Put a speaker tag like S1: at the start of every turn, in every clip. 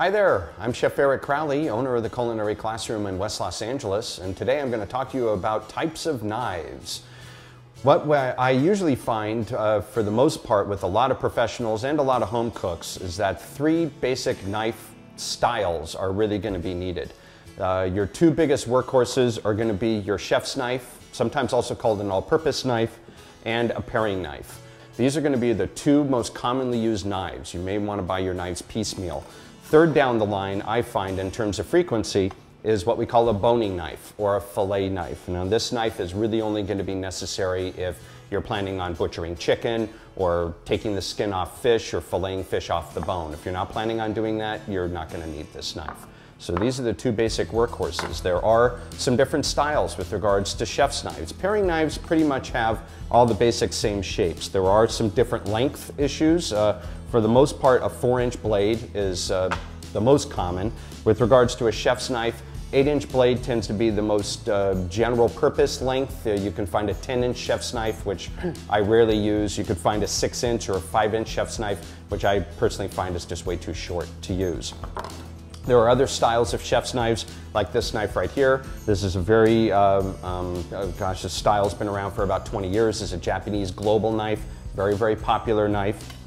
S1: Hi there, I'm Chef Eric Crowley, owner of the Culinary Classroom in West Los Angeles, and today I'm going to talk to you about types of knives. What I usually find, for the most part, with a lot of professionals and a lot of home cooks, is that three basic knife styles are really going to be needed. Your two biggest workhorses are going to be your chef's knife, sometimes also called an all-purpose knife, and a paring knife. These are going to be the two most commonly used knives. You may want to buy your knives piecemeal. Third down the line, I find, in terms of frequency, is what we call a boning knife or a fillet knife. Now, this knife is really only going to be necessary if you're planning on butchering chicken or taking the skin off fish or filleting fish off the bone. If you're not planning on doing that, you're not going to need this knife. So these are the two basic workhorses. There are some different styles with regards to chef's knives. Paring knives pretty much have all the basic same shapes. There are some different length issues. For the most part, a 4-inch blade is the most common. With regards to a chef's knife, 8-inch blade tends to be the most general purpose length. You can find a 10-inch chef's knife, which I rarely use. You could find a 6-inch or a 5-inch chef's knife, which I personally find is just way too short to use. There are other styles of chef's knives, like this knife right here. This is a very, this style's been around for about 20 years. It's a Japanese global knife, very, very popular knife.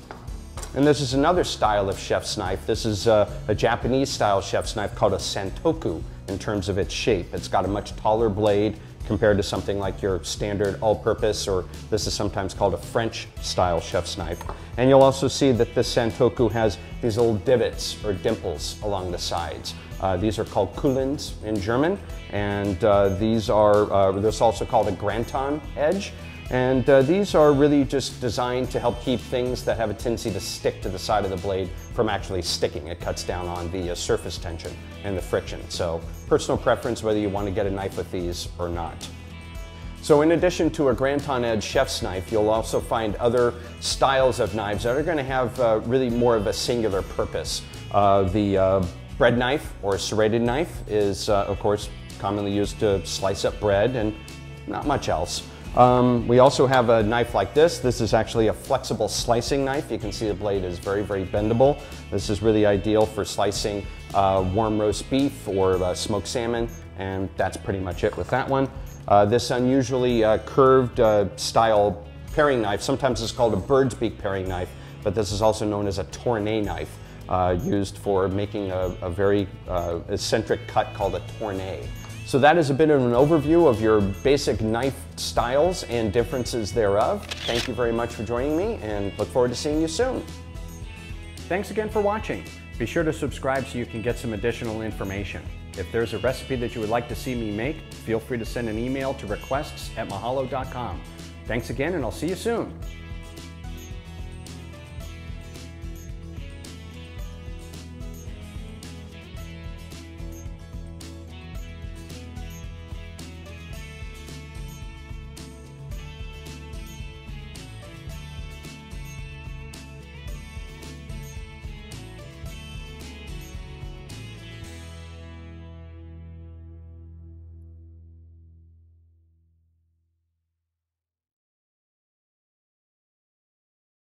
S1: And this is another style of chef's knife. This is a Japanese style chef's knife called a santoku in terms of its shape. It's got a much taller blade compared to something like your standard all-purpose, or this is sometimes called a French style chef's knife. And you'll also see that this santoku has these little divots or dimples along the sides. These are called Kuhlens in German, and these are, this is also called a Granton edge. And these are really just designed to help keep things that have a tendency to stick to the side of the blade from actually sticking. It cuts down on the surface tension and the friction. So personal preference whether you want to get a knife with these or not. So in addition to a Granton edge chef's knife, you'll also find other styles of knives that are going to have really more of a singular purpose. The bread knife or serrated knife is of course commonly used to slice up bread and not much else. We also have a knife like this. This is actually a flexible slicing knife. You can see the blade is very, very bendable. This is really ideal for slicing warm roast beef or smoked salmon, and that's pretty much it with that one. This unusually curved style paring knife, sometimes it's called a bird's beak paring knife, but this is also known as a tourné knife, used for making a very eccentric cut called a tourné. So that is a bit of an overview of your basic knife styles and differences thereof. Thank you very much for joining me, and look forward to seeing you soon.
S2: Thanks again for watching. Be sure to subscribe so you can get some additional information. If there's a recipe that you would like to see me make, feel free to send an email to requests@mahalo.com. Thanks again, and I'll see you soon.